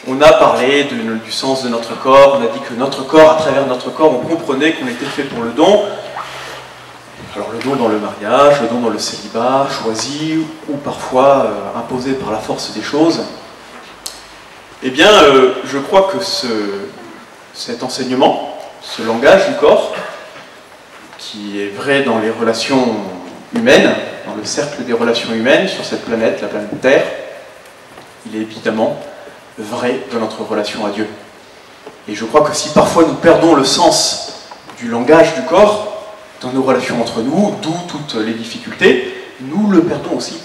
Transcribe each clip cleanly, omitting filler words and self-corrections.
On a parlé du sens de notre corps, on a dit que notre corps, à travers notre corps, on comprenait qu'on était fait pour le don. Alors le don dans le mariage, le don dans le célibat, choisi ou parfois imposé par la force des choses. Eh bien, je crois que cet enseignement, ce langage du corps, qui est vrai dans les relations humaines, dans le cercle des relations humaines sur cette planète, la planète Terre, il est évidemment vrai dans notre relation à Dieu. Et je crois que si parfois nous perdons le sens du langage du corps dans nos relations entre nous, d'où toutes les difficultés, nous le perdons aussi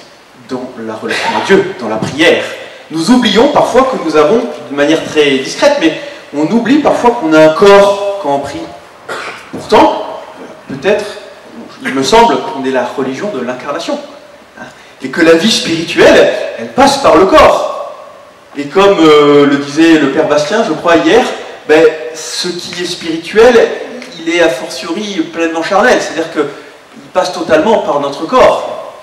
dans la relation à Dieu, dans la prière. Nous oublions parfois que nous avons, de manière très discrète, mais on oublie parfois qu'on a un corps quand on prie. Pourtant, peut-être, il me semble qu'on est la religion de l'incarnation. Et que la vie spirituelle, elle passe par le corps. Et comme le disait le Père Bastien, je crois, hier, ben, ce qui est spirituel, il est a fortiori pleinement charnel. C'est-à-dire qu'il passe totalement par notre corps.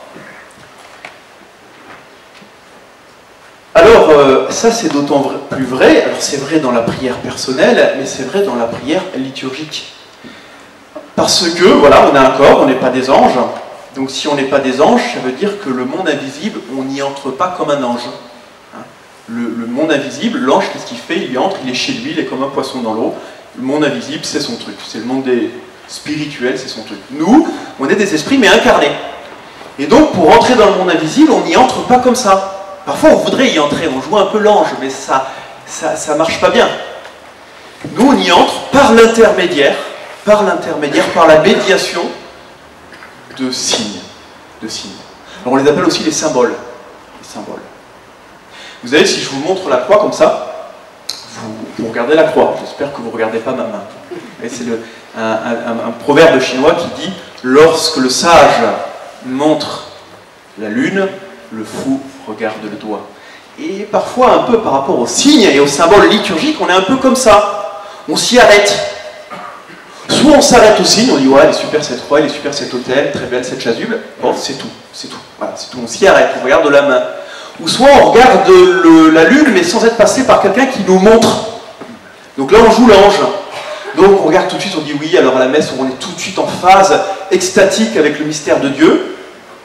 Alors, ça c'est d'autant plus vrai, alors c'est vrai dans la prière personnelle, mais c'est vrai dans la prière liturgique. Parce que, voilà, on a un corps, on n'est pas des anges. Donc si on n'est pas des anges, ça veut dire que le monde invisible, on n'y entre pas comme un ange. Le monde invisible, l'ange, qu'est-ce qu'il fait? Il y entre, il est chez lui, il est comme un poisson dans l'eau. Le monde invisible, c'est son truc. C'est le monde des spirituels, c'est son truc. Nous, on est des esprits, mais incarnés. Et donc, pour entrer dans le monde invisible, on n'y entre pas comme ça. Parfois, on voudrait y entrer, on joue un peu l'ange, mais ça marche pas bien. Nous, on y entre par l'intermédiaire, par la médiation de signes. Alors, on les appelle aussi les symboles. Les symboles. Vous savez, si je vous montre la croix comme ça, vous regardez la croix. J'espère que vous ne regardez pas ma main. C'est un proverbe chinois qui dit « Lorsque le sage montre la lune, le fou regarde le doigt. » Et parfois, un peu par rapport aux signes et aux symboles liturgiques, on est un peu comme ça. On s'y arrête. Soit on s'arrête au signe, on dit « Ouais, elle est super cette croix, elle est super cet autel, très belle cette chasuble. » Bon, c'est tout. Voilà, c'est tout. On s'y arrête, on regarde la main. Ou soit on regarde la lune, mais sans être passé par quelqu'un qui nous montre. Donc là, on joue l'ange. Donc on regarde tout de suite, on dit oui, alors à la messe, on est tout de suite en phase extatique avec le mystère de Dieu.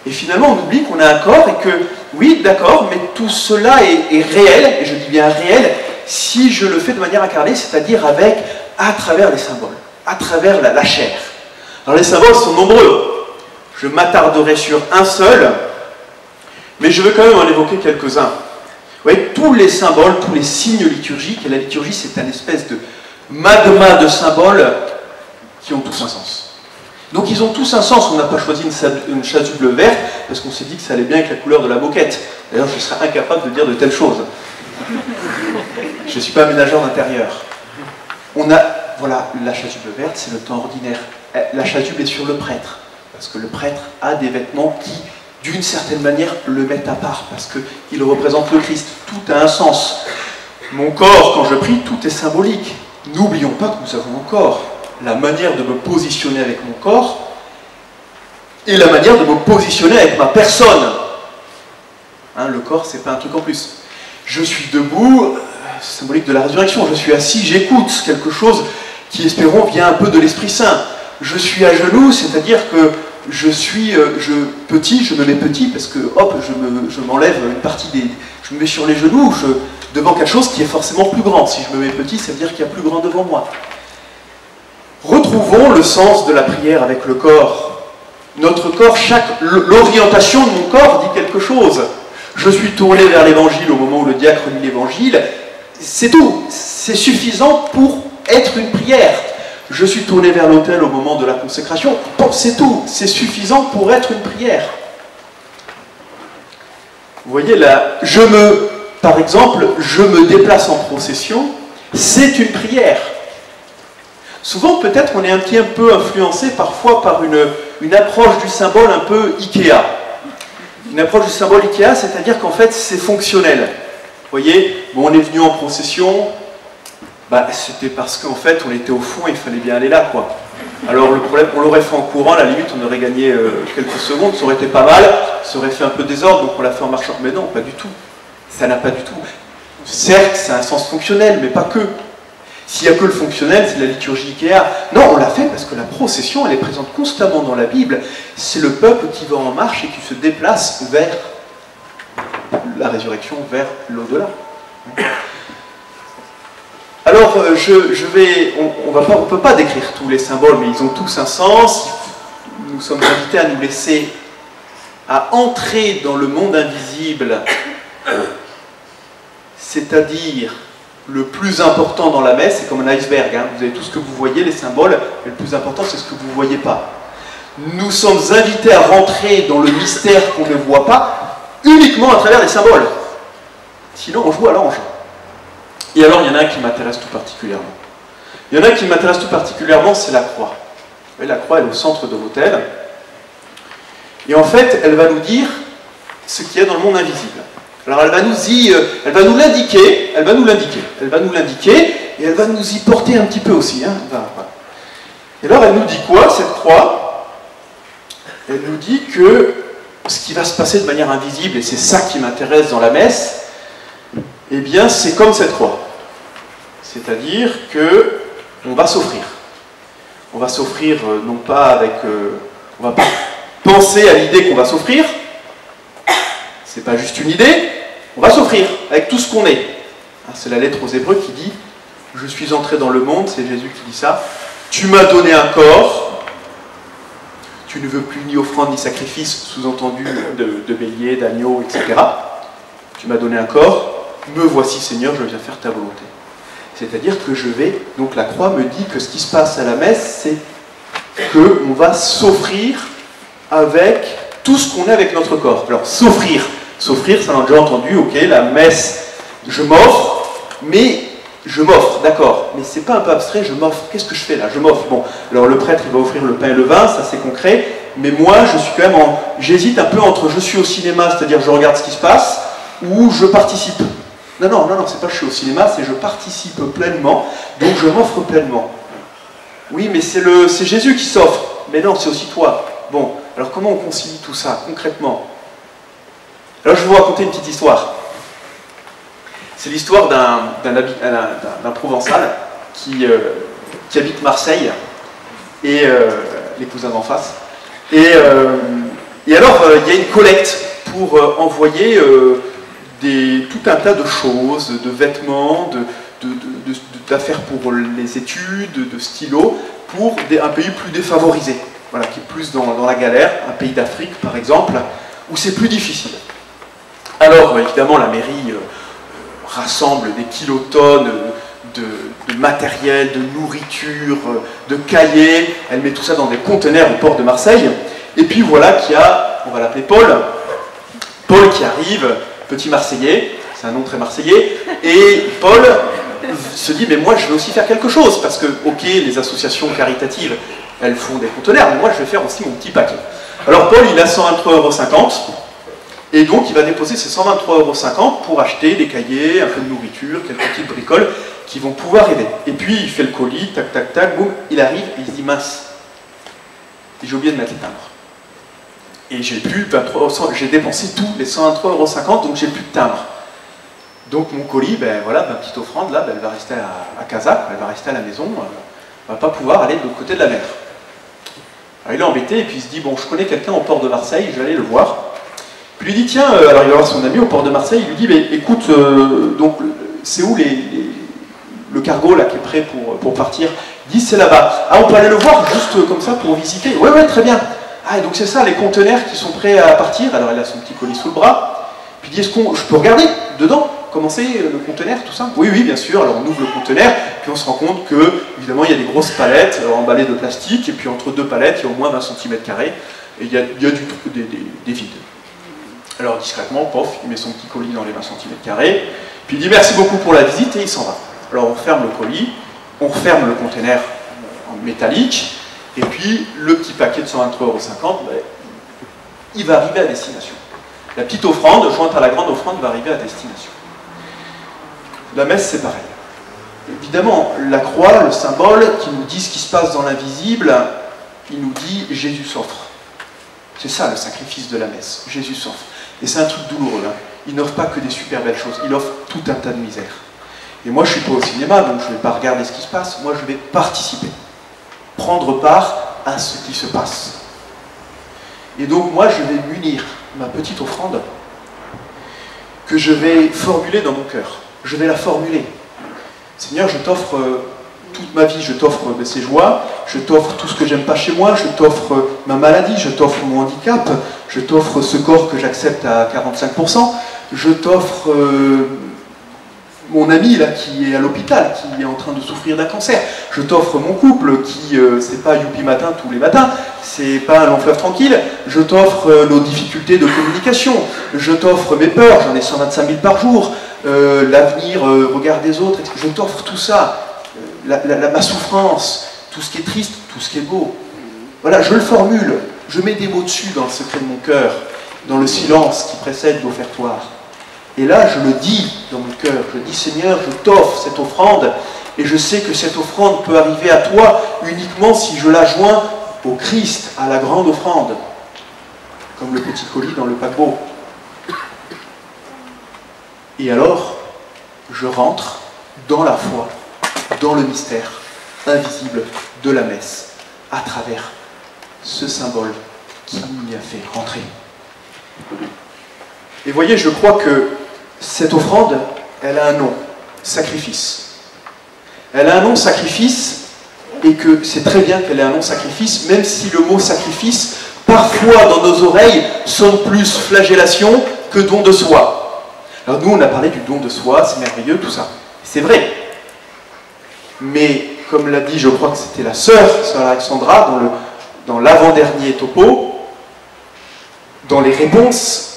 Et finalement, on oublie qu'on a un corps et que, oui, d'accord, mais tout cela est réel, et je dis bien réel, si je le fais de manière incarnée, c'est-à-dire à travers les symboles, à travers la chair. Alors les symboles sont nombreux. Je m'attarderai sur un seul, mais je veux quand même en évoquer quelques-uns. Vous voyez, tous les symboles, tous les signes liturgiques, et la liturgie c'est un espèce de magma de symboles qui ont tous un sens. Donc ils ont tous un sens. On n'a pas choisi une chasuble verte parce qu'on s'est dit que ça allait bien avec la couleur de la moquette. D'ailleurs, je serais incapable de dire de telles choses. Je ne suis pas aménageur d'intérieur. Voilà, la chasuble verte, c'est le temps ordinaire. La chasuble est sur le prêtre, parce que le prêtre a des vêtements qui, d'une certaine manière, le mettent à part, parce qu'il représente le Christ. Tout a un sens. Mon corps, quand je prie, tout est symbolique. N'oublions pas que nous avons un corps. La manière de me positionner avec mon corps et la manière de me positionner avec ma personne. Le corps, c'est pas un truc en plus. Je suis debout, symbolique de la résurrection. Je suis assis, j'écoute quelque chose qui, espérons, vient un peu de l'Esprit Saint. Je suis à genoux, c'est-à-dire que je me mets petit parce que, hop, je m'enlève une partie je me mets sur les genoux, devant quelque chose qui est forcément plus grand. Si je me mets petit, ça veut dire qu'il y a plus grand devant moi. Retrouvons le sens de la prière avec le corps. Notre corps, l'orientation de mon corps dit quelque chose. Je suis tourné vers l'évangile au moment où le diacre lit l'évangile. C'est tout. C'est suffisant pour être une prière. Je suis tourné vers l'autel au moment de la consécration. Bon, c'est tout. C'est suffisant pour être une prière. Vous voyez là, par exemple, je me déplace en procession. C'est une prière. Souvent, peut-être, on est un petit peu influencé parfois par une approche du symbole un peu Ikea. Une approche du symbole Ikea, c'est-à-dire qu'en fait, c'est fonctionnel. Vous voyez, bon, on est venu en procession, c'était parce qu'en fait, on était au fond et il fallait bien aller là, quoi. Alors, le problème, on l'aurait fait en courant, à la limite, on aurait gagné quelques secondes, ça aurait été pas mal, ça aurait fait un peu désordre, donc on l'a fait en marchant. Mais non, pas du tout. Ça n'a pas du tout. Certes, c'est un sens fonctionnel, mais pas que. S'il n'y a que le fonctionnel, c'est la liturgie Ikea. Non, on l'a fait parce que la procession, elle est présente constamment dans la Bible. C'est le peuple qui va en marche et qui se déplace vers la résurrection, vers l'au-delà. Alors, on ne peut pas décrire tous les symboles, mais ils ont tous un sens. Nous sommes invités à nous laisser, à entrer dans le monde invisible, c'est-à-dire le plus important dans la messe, c'est comme un iceberg, hein. Vous avez tout ce que vous voyez, les symboles, mais le plus important, c'est ce que vous ne voyez pas. Nous sommes invités à rentrer dans le mystère qu'on ne voit pas, uniquement à travers les symboles. Sinon, on joue à l'ange. Et alors, il y en a un qui m'intéresse tout particulièrement. Il y en a un qui m'intéresse tout particulièrement, c'est la croix. Vous voyez, la croix est au centre de l'autel. Et en fait, elle va nous dire ce qu'il y a dans le monde invisible. Alors elle va nous l'indiquer, et elle va nous y porter un petit peu aussi. Hein. Et alors elle nous dit quoi, cette croix? Elle nous dit que ce qui va se passer de manière invisible, et c'est ça qui m'intéresse dans la messe, eh bien c'est comme cette croix. C'est-à-dire que on va s'offrir. On va s'offrir non pas avec... on va pas penser à l'idée qu'on va s'offrir. C'est pas juste une idée, on va s'offrir avec tout ce qu'on est. C'est la lettre aux Hébreux qui dit « Je suis entré dans le monde », c'est Jésus qui dit ça. « Tu m'as donné un corps, tu ne veux plus ni offrande ni sacrifice, sous-entendu de bélier, d'agneau, etc. Tu m'as donné un corps, me voici Seigneur, je viens faire ta volonté. » C'est-à-dire que je vais, donc la croix me dit que ce qui se passe à la messe, c'est qu'on va s'offrir avec tout ce qu'on est avec notre corps. Alors s'offrir, ça on a déjà entendu, ok, la messe, je m'offre, mais je m'offre, d'accord, mais c'est pas un peu abstrait, je m'offre, qu'est-ce que je fais là? Je m'offre, bon, alors le prêtre il va offrir le pain et le vin, ça c'est concret, mais moi je suis quand même j'hésite un peu entre je suis au cinéma, c'est-à-dire je regarde ce qui se passe, ou je participe. Non, c'est pas je suis au cinéma, c'est je participe pleinement, donc je m'offre pleinement. Oui, mais c'est Jésus qui s'offre, mais non, c'est aussi toi. Bon, alors comment on concilie tout ça, concrètement? Alors je vais vous raconter une petite histoire. C'est l'histoire d'un Provençal qui habite Marseille, et les cousins d'en face. Et alors, il y a une collecte pour envoyer tout un tas de choses, de vêtements, d'affaires pour les études, de stylos, pour un pays plus défavorisé. Voilà, qui est plus dans la galère, un pays d'Afrique par exemple, où c'est plus difficile. Alors évidemment la mairie rassemble des kilotonnes de matériel, de nourriture, de cahiers, elle met tout ça dans des conteneurs au port de Marseille, et puis voilà qu'il y a, on va l'appeler Paul qui arrive, petit Marseillais, c'est un nom très marseillais, et Paul se dit mais moi je vais aussi faire quelque chose, parce que ok, les associations caritatives elles font des conteneurs, mais moi je vais faire aussi mon petit paquet. Alors Paul il a 123,50 €, et donc il va déposer ces 123,50 € pour acheter des cahiers, un peu de nourriture, quelques petites bricoles qui vont pouvoir aider. Et puis il fait le colis, tac tac tac, boum, il arrive et il se dit mince, j'ai oublié de mettre les timbres. Et j'ai dépensé tous les 123,50 €, donc j'ai plus de timbres. Donc mon colis, ben voilà, ma petite offrande là, ben, elle va rester à Casa, elle va rester à la maison, elle ne va pas pouvoir aller de l'autre côté de la mer. Alors il est embêté et puis il se dit bon, je connais quelqu'un au port de Marseille, je vais aller le voir. Puis il lui dit tiens, alors il va voir son ami au port de Marseille, il lui dit mais écoute, donc c'est où le cargo là qui est prêt pour partir? Il dit c'est là-bas. Ah, on peut aller le voir juste comme ça pour visiter? Ouais, très bien. Ah, et donc c'est ça, les conteneurs qui sont prêts à partir. Alors il a son petit colis sous le bras. Puis il dit est-ce que je peux regarder dedans? Comment c'est le conteneur, tout ça? Oui, bien sûr. Alors on ouvre le conteneur, puis on se rend compte que, évidemment, il y a des grosses palettes emballées de plastique, et puis entre deux palettes, il y a au moins 20 cm², et il y a des vides. Alors discrètement, pof, il met son petit colis dans les 20 cm², puis il dit merci beaucoup pour la visite, et il s'en va. Alors on ferme le colis, on referme le conteneur en métallique, et puis le petit paquet de 123,50 €, ben, il va arriver à destination. La petite offrande, jointe à la grande offrande, va arriver à destination. La messe, c'est pareil. Évidemment, la croix, le symbole qui nous dit ce qui se passe dans l'invisible, il nous dit Jésus s'offre. C'est ça le sacrifice de la messe. Jésus s'offre. Et c'est un truc douloureux. Hein. il n'offre pas que des super belles choses, il offre tout un tas de misère. Et moi, je ne suis pas au cinéma, donc je ne vais pas regarder ce qui se passe, moi je vais participer, prendre part à ce qui se passe. Et donc moi, je vais munir ma petite offrande que je vais formuler dans mon cœur. Je vais la formuler. Seigneur, je t'offre toute ma vie, je t'offre ces joies, je t'offre tout ce que j'aime pas chez moi, je t'offre ma maladie, je t'offre mon handicap, je t'offre ce corps que j'accepte à 45%, je t'offre mon ami là qui est à l'hôpital, qui est en train de souffrir d'un cancer, je t'offre mon couple qui, c'est pas youpi matin tous les matins, c'est pas un long fleuve tranquille, je t'offre nos difficultés de communication, je t'offre mes peurs, j'en ai 125 000 par jour, l'avenir, regard des autres, je t'offre tout ça. Ma souffrance, tout ce qui est triste, tout ce qui est beau. Voilà, je le formule, je mets des mots dessus dans le secret de mon cœur, dans le silence qui précède l'offertoire. Et là, je le dis dans mon cœur, je dis Seigneur, je t'offre cette offrande, et je sais que cette offrande peut arriver à toi uniquement si je la joins au Christ, à la grande offrande, comme le petit colis dans le paquebot. Et alors, je rentre dans la foi, dans le mystère invisible de la messe, à travers ce symbole qui m'y a fait rentrer. Et voyez, je crois que cette offrande, elle a un nom, sacrifice. Elle a un nom, sacrifice, et que c'est très bien qu'elle ait un nom, sacrifice, même si le mot sacrifice, parfois dans nos oreilles, sonne plus flagellation que don de soi. Alors nous, on a parlé du don de soi, c'est merveilleux, tout ça. C'est vrai. Mais, comme l'a dit, je crois que c'était la sœur Alexandra, dans l'avant-dernier topo, dans les réponses,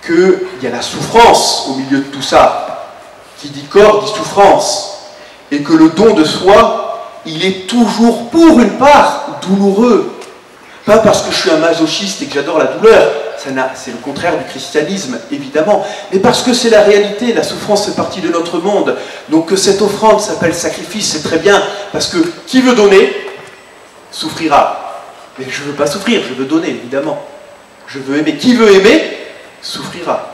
qu'il y a la souffrance au milieu de tout ça. Qui dit corps, dit souffrance. Et que le don de soi, il est toujours, pour une part, douloureux. Pas parce que je suis un masochiste et que j'adore la douleur, c'est le contraire du christianisme, évidemment, mais parce que c'est la réalité, la souffrance fait partie de notre monde. Donc que cette offrande s'appelle sacrifice, c'est très bien, parce que qui veut donner, souffrira. Mais je ne veux pas souffrir, je veux donner, évidemment. Je veux aimer. Qui veut aimer, souffrira.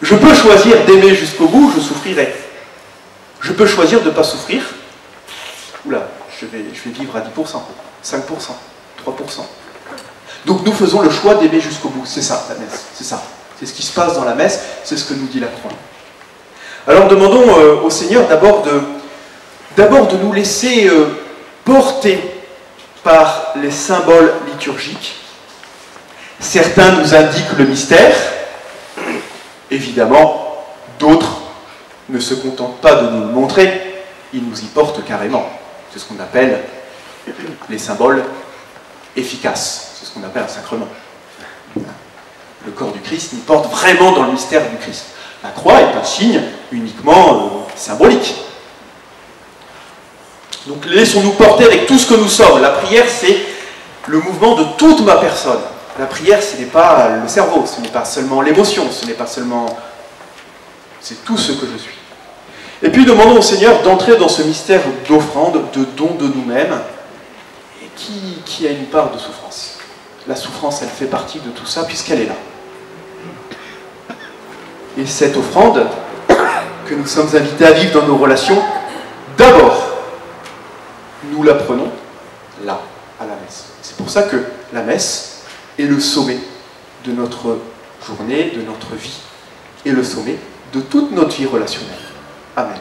Je peux choisir d'aimer jusqu'au bout, je souffrirai. Je peux choisir de ne pas souffrir. Oula, je vais vivre à 10%, 5%, 3%. Donc nous faisons le choix d'aimer jusqu'au bout. C'est ça, la messe. C'est ça. C'est ce qui se passe dans la messe. C'est ce que nous dit la croix. Alors demandons au Seigneur d'abord de nous laisser porter par les symboles liturgiques. Certains nous indiquent le mystère. Évidemment, d'autres ne se contentent pas de nous le montrer. Ils nous y portent carrément. C'est ce qu'on appelle les symboles efficaces. C'est ce qu'on appelle un sacrement. Le corps du Christ nous porte vraiment dans le mystère du Christ. La croix est un signe uniquement symbolique. Donc laissons-nous porter avec tout ce que nous sommes. La prière, c'est le mouvement de toute ma personne. La prière, ce n'est pas le cerveau, ce n'est pas seulement l'émotion, ce n'est pas seulement... C'est tout ce que je suis. Et puis demandons au Seigneur d'entrer dans ce mystère d'offrande, de don de nous-mêmes, et qui a une part de souffrance. La souffrance, elle fait partie de tout ça, puisqu'elle est là. Et cette offrande, que nous sommes invités à vivre dans nos relations, d'abord, nous la prenons là, à la messe. C'est pour ça que la messe est le sommet de notre journée, de notre vie, et le sommet de toute notre vie relationnelle. Amen.